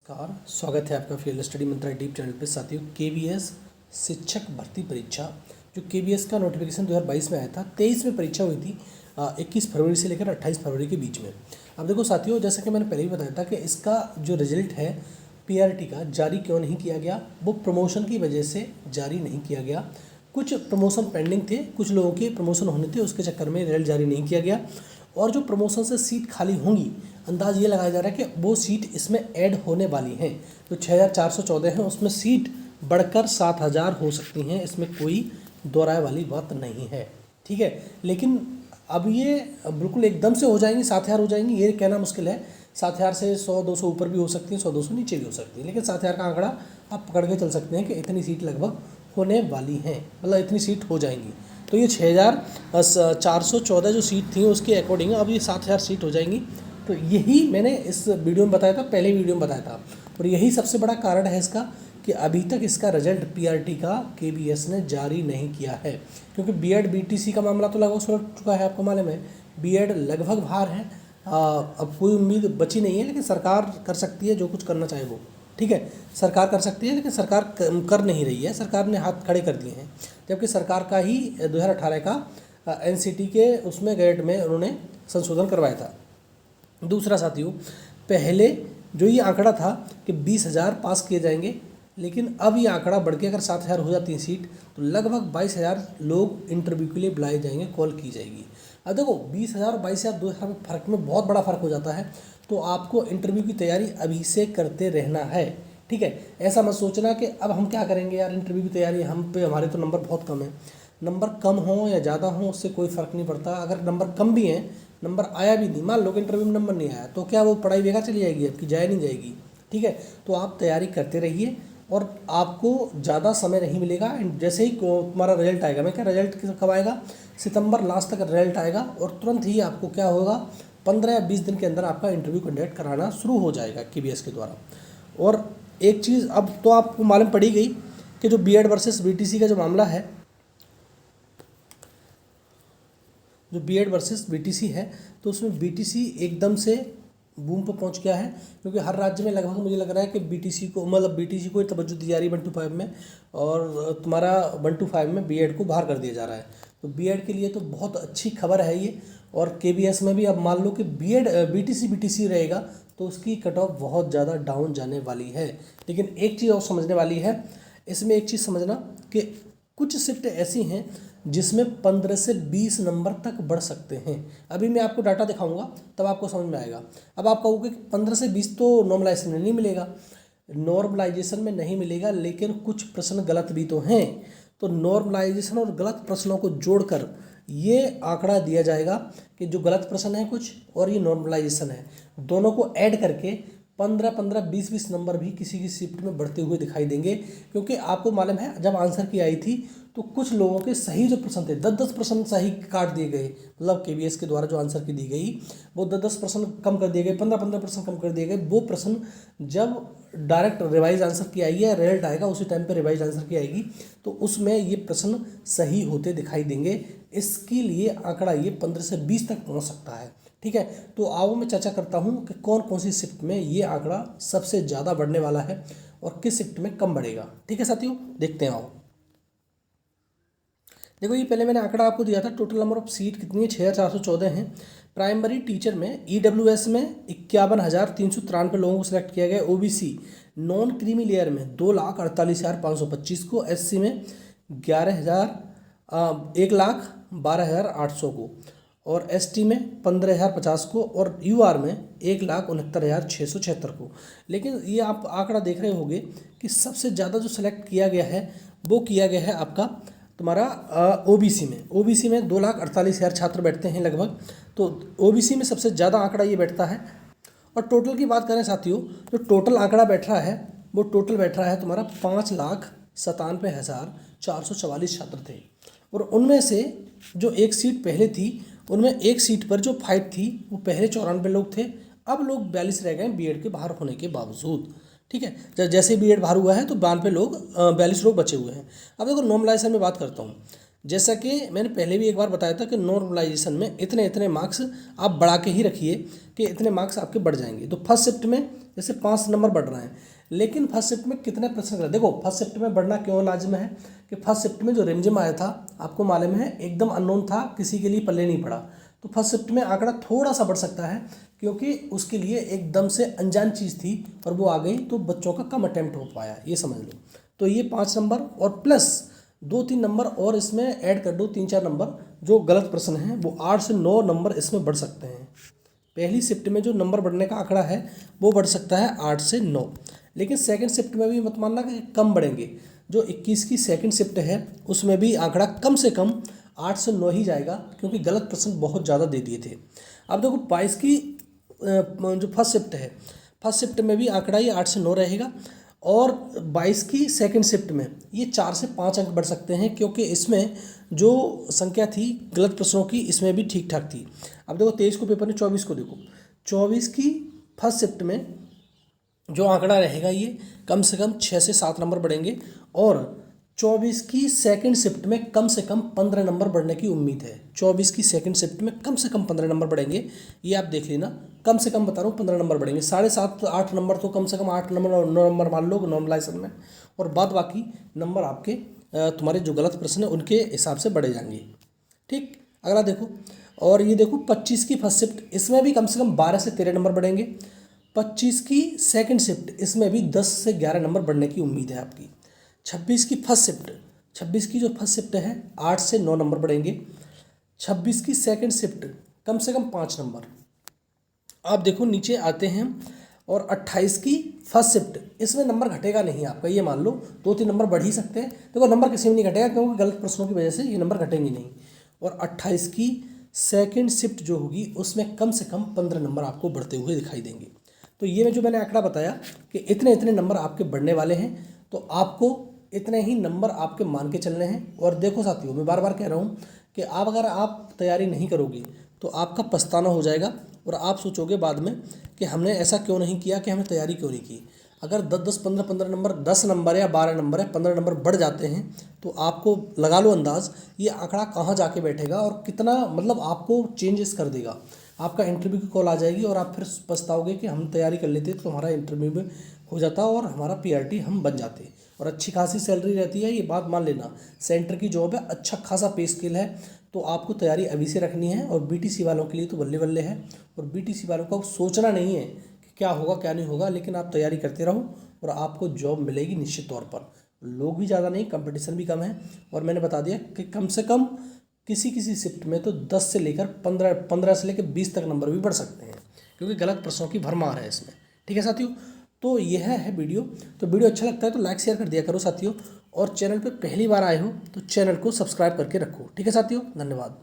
नमस्कार, स्वागत है आपका फील्ड स्टडी मंत्रा डीप चैनल पे। साथियों, केवीएस शिक्षक भर्ती परीक्षा जो केवीएस का नोटिफिकेशन 2022 में आया था, 23 में परीक्षा हुई थी, 21 फरवरी से लेकर 28 फरवरी के बीच में। अब देखो साथियों, जैसा कि मैंने पहले ही बताया था कि इसका जो रिजल्ट है पीआरटी का जारी क्यों नहीं किया गया, वो प्रमोशन की वजह से जारी नहीं किया गया। कुछ प्रमोशन पेंडिंग थे, कुछ लोगों के प्रमोशन होने थे, उसके चक्कर में रिजल्ट जारी नहीं किया गया। और जो प्रमोशन से सीट खाली होंगी, अंदाज ये लगाया जा रहा है कि वो सीट इसमें ऐड होने वाली हैं। जो 6414 हैं उसमें सीट बढ़कर 7000 हो सकती हैं, इसमें कोई दो राय वाली बात नहीं है। ठीक है, लेकिन अब ये बिल्कुल एकदम से हो जाएंगी 7000 हो जाएंगी, ये कहना मुश्किल है। 7000 से 100-200 ऊपर भी हो सकती है, 100-200 नीचे भी हो सकती है, लेकिन 7000 का आंकड़ा आप पकड़ के चल सकते हैं कि इतनी सीट लगभग होने वाली हैं, मतलब इतनी सीट हो जाएंगी। तो ये 6414 जो सीट थी उसके अकॉर्डिंग अब ये 7000 सीट हो जाएंगी। तो यही मैंने इस वीडियो में बताया था, पहले वीडियो में बताया था, और यही सबसे बड़ा कारण है इसका कि अभी तक इसका रिजल्ट पीआरटी का केवीएस ने जारी नहीं किया है। क्योंकि बीएड बीटीसी का मामला तो लगभग सुलझ चुका है, आपको मालूम है। बीएड लगभग बाहर है, अब कोई उम्मीद बची नहीं है, लेकिन सरकार कर सकती है जो कुछ करना चाहे वो। ठीक है, सरकार कर सकती है, लेकिन सरकार कर नहीं रही है, सरकार ने हाथ खड़े कर दिए हैं। जबकि सरकार का ही 2018 का एनसीटी के उसमें ग्रेड में उन्होंने संशोधन करवाया था। दूसरा साथियों, पहले जो ये आंकड़ा था कि 20,000 पास किए जाएंगे, लेकिन अब ये आंकड़ा बढ़ के अगर 7000 हो जाती है सीट, तो लगभग 22,000 लोग इंटरव्यू के लिए बुलाए जाएंगे, कॉल की जाएगी। अब देखो 20,000 और 22,000 2,000 में फ़र्क में बहुत बड़ा फ़र्क हो जाता है, तो आपको इंटरव्यू की तैयारी अभी से करते रहना है। ठीक है, ऐसा मत सोचना कि अब हम क्या करेंगे यार, इंटरव्यू की तैयारी हम पे हमारे तो नंबर बहुत कम है। नंबर कम हो या ज़्यादा हो उससे कोई फ़र्क नहीं पड़ता। अगर नंबर कम भी हैं, नंबर आया भी नहीं, मान लो कि इंटरव्यू में नंबर नहीं आया, तो क्या वो पढ़ाई बेकार चली जाएगी आपकी? जाए नहीं जाएगी। ठीक है, तो आप तैयारी करते रहिए और आपको ज़्यादा समय नहीं मिलेगा। जैसे ही तुम्हारा रिजल्ट आएगा, मैं क्या रिजल्ट कब आएगा, सितंबर लास्ट तक रिजल्ट आएगा, और तुरंत ही आपको क्या होगा, 15 या 20 दिन के अंदर आपका इंटरव्यू कंडक्ट कराना शुरू हो जाएगा केवीएस के द्वारा। और एक चीज़ अब तो आपको मालूम पड़ी गई कि जो बीएड वर्सेस बीटीसी का जो मामला है, जो बीएड वर्सेस बीटीसी है, तो उसमें बीटीसी एकदम से बूम पर पहुंच गया है। क्योंकि हर राज्य में लगभग मुझे लग रहा है कि बीटीसी को तवज्जो दी जा रही है 1 to 5 में, और तुम्हारा 1 to 5 में बीएड को बाहर कर दिया जा रहा है। तो बीएड के लिए तो बहुत अच्छी खबर है ये। और केवीएस में भी अब मान लो कि बीएड बीटीसी रहेगा, तो उसकी कट ऑफ बहुत ज़्यादा डाउन जाने वाली है। लेकिन एक चीज़ और समझने वाली है इसमें, एक चीज़ समझना कि कुछ शिफ्ट ऐसी हैं जिसमें 15 से 20 नंबर तक बढ़ सकते हैं। अभी मैं आपको डाटा दिखाऊंगा, तब आपको समझ में आएगा। अब आप कहोगे कि 15 से 20 तो नॉर्मलाइजेशन में नहीं मिलेगा, नॉर्मलाइजेशन में नहीं मिलेगा, लेकिन कुछ प्रश्न गलत भी तो हैं। तो नॉर्मलाइजेशन और गलत प्रश्नों को जोड़कर ये आंकड़ा दिया जाएगा कि जो गलत प्रश्न है कुछ और ये नॉर्मलाइजेशन है, दोनों को ऐड करके 15-15, 20-20 नंबर भी किसी की शिफ्ट में बढ़ते हुए दिखाई देंगे। क्योंकि आपको मालूम है, जब आंसर की आई थी तो कुछ लोगों के सही जो प्रश्न थे 10-10 प्रश्न सही काट दिए गए, मतलब केवीएस के द्वारा जो आंसर की दी गई वो 10-10 प्रश्न कम कर दिए गए, 15-15 प्रश्न कम कर दिए गए। वो प्रश्न जब डायरेक्ट रिवाइज आंसर की आएगी या रिजल्ट आएगा उसी टाइम पर रिवाइज आंसर की आएगी, तो उसमें ये प्रश्न सही होते दिखाई देंगे। इसके लिए आंकड़ा ये 15 से 20 तक पहुँच सकता है। ठीक है, तो आओ मैं चर्चा करता हूँ कि कौन कौन सी शिफ्ट में ये आंकड़ा सबसे ज़्यादा बढ़ने वाला है और किस शिफ्ट में कम बढ़ेगा। ठीक है साथियों, देखते हैं। आओ देखो, ये पहले मैंने आंकड़ा आपको दिया था, टोटल नंबर ऑफ सीट कितनी है, 6414 हैं। प्राइमरी टीचर में ईडब्ल्यूएस में 51,393 लोगों को सिलेक्ट किया गया। ओबीसी नॉन क्रीमी लेयर में 2,48,525 को, एससी में 1,12,800 को, और एसटी में 15,050 को, और यूआर में 1,69,676 को। लेकिन ये आप आंकड़ा देख रहे होंगे कि सबसे ज़्यादा जो सिलेक्ट किया गया है वो किया गया है आपका तुम्हारा ओबीसी में। ओबीसी में 2,48,000 छात्र बैठते हैं लगभग, तो ओबीसी में सबसे ज़्यादा आंकड़ा ये बैठता है। और टोटल की बात करें साथियों, जो टोटल आंकड़ा बैठ रहा है वो टोटल बैठ रहा है तुम्हारा 5,97,444 छात्र थे। और उनमें से जो एक सीट पहले थी, उनमें एक सीट पर जो फाइट थी वो पहले 94 लोग थे, अब लोग 42 रह गए बीएड के बाहर होने के बावजूद। ठीक है, जैसे बीएड बाहर हुआ है तो 92 लोग 42 लोग बचे हुए हैं। अब देखो नॉर्मलाइजेशन में बात करता हूँ, जैसा कि मैंने पहले भी एक बार बताया था कि नॉर्मलाइजेशन में इतने इतने मार्क्स आप बढ़ा के ही रखिए कि इतने मार्क्स आपके बढ़ जाएंगे। तो फर्स्ट शिफ्ट में जैसे 5 नंबर बढ़ रहे हैं, लेकिन फर्स्ट शिफ्ट में कितने प्रश्न देखो, फर्स्ट शिफ्ट में बढ़ना क्यों लाजिम है कि फर्स्ट शिफ्ट में जो रिमझिम आया था आपको मालूम है एकदम अननोन था, किसी के लिए पल्ले नहीं पड़ा। तो फर्स्ट शिफ्ट में आंकड़ा थोड़ा सा बढ़ सकता है क्योंकि उसके लिए एकदम से अनजान चीज़ थी और वो आ गई, तो बच्चों का कम अटैम्प्ट हो पाया, ये समझ लो। तो ये 5 नंबर और प्लस 2-3 नंबर और इसमें ऐड कर दो, 3-4 नंबर जो गलत प्रश्न हैं वो 8 से 9 नंबर इसमें बढ़ सकते हैं। पहली शिफ्ट में जो नंबर बढ़ने का आंकड़ा है वो बढ़ सकता है 8 से 9, लेकिन सेकंड शिफ्ट में भी मत मानना कि कम बढ़ेंगे। जो 21 की सेकंड शिफ्ट है उसमें भी आंकड़ा कम से कम 8 से 9 ही जाएगा क्योंकि गलत प्रश्न बहुत ज़्यादा दे दिए थे। अब देखो 22 की जो फर्स्ट शिफ्ट है, फर्स्ट शिफ्ट में भी आंकड़ा ये 8 से 9 रहेगा और 22 की सेकंड शिफ्ट में ये 4 से 5 अंक बढ़ सकते हैं क्योंकि इसमें जो संख्या थी गलत प्रश्नों की इसमें भी ठीक ठाक थी। अब देखो 23 को पेपर में 24 को देखो, 24 की फर्स्ट शिफ्ट में जो आंकड़ा रहेगा ये कम से कम 6 से 7 नंबर बढ़ेंगे और 24 की सेकंड शिफ्ट में कम से कम 15 नंबर बढ़ने की उम्मीद है। 24 की सेकंड शिफ्ट में कम से कम 15 नंबर बढ़ेंगे, ये आप देख लेना। कम से कम बता रहा हूँ 15 नंबर बढ़ेंगे, 7.5-8 नंबर तो कम से कम 8 नंबर 9 नंबर मान लो नॉर्मलाइजेशन में, और बाद बाकी नंबर आपके तुम्हारे जो गलत प्रश्न है उनके हिसाब से बढ़े जाएंगे। ठीक, अगला देखो, और ये देखो 25 की फर्स्ट शिफ्ट, इसमें भी कम से कम 12 से 13 नंबर बढ़ेंगे। 25 की सेकंड शिफ्ट, इसमें भी 10 से 11 नंबर बढ़ने की उम्मीद है आपकी। 26 की फर्स्ट शिफ्ट, 26 की जो फर्स्ट शिफ्ट है 8 से 9 नंबर बढ़ेंगे। 26 की सेकंड शिफ्ट कम से कम 5 नंबर। आप देखो नीचे आते हैं, और 28 की फर्स्ट शिफ्ट, इसमें नंबर घटेगा नहीं आपका, ये मान लो 2-3 नंबर बढ़ ही सकते हैं। देखो नंबर किसी में नहीं घटेगा क्योंकि गलत प्रश्नों की वजह से ये नंबर घटेंगे नहीं। और 28 की सेकंड शिफ्ट जो होगी उसमें कम से कम 15 नंबर आपको बढ़ते हुए दिखाई देंगे। तो ये जो मैंने आंकड़ा बताया कि इतने इतने नंबर आपके बढ़ने वाले हैं, तो आपको इतने ही नंबर आपके मान के चलने हैं। और देखो साथियों, मैं बार बार कह रहा हूँ कि आप अगर आप तैयारी नहीं करोगे तो आपका पछताना हो जाएगा और आप सोचोगे बाद में कि हमने ऐसा क्यों नहीं किया, कि हमने तैयारी क्यों नहीं की। अगर 10-10, 15-15 नंबर, 10 नंबर या 12 नंबर या 15 नंबर बढ़ जाते हैं तो आपको लगा लो अंदाज़ ये आंकड़ा कहाँ जाके बैठेगा और कितना मतलब आपको चेंजेस कर देगा। आपका इंटरव्यू की कॉल आ जाएगी और आप फिर पछताओगे कि हम तैयारी कर लेते तो हमारा इंटरव्यू में हो जाता और हमारा पीआरटी हम बन जाते। और अच्छी खासी सैलरी रहती है, ये बात मान लेना। सेंटर की जॉब है, अच्छा खासा पे स्केल है, तो आपको तैयारी अभी से रखनी है। और बीटीसी वालों के लिए तो बल्ले बल्ले है, और बीटीसी वालों को सोचना नहीं है कि क्या होगा क्या नहीं होगा, लेकिन आप तैयारी करते रहो और आपको जॉब मिलेगी निश्चित तौर पर। लोग भी ज़्यादा नहीं, कंपटीशन भी कम है। और मैंने बता दिया कि कम से कम किसी किसी शिफ्ट में तो 10 से लेकर 15 से लेकर 20 तक नंबर भी बढ़ सकते हैं क्योंकि गलत प्रश्नों की भरमार है इसमें। ठीक है साथियों, तो यह है वीडियो। तो वीडियो अच्छा लगता है तो लाइक शेयर कर दिया करो साथियों, और चैनल पर पहली बार आए हो तो चैनल को सब्सक्राइब करके रखो। ठीक है साथियों, धन्यवाद।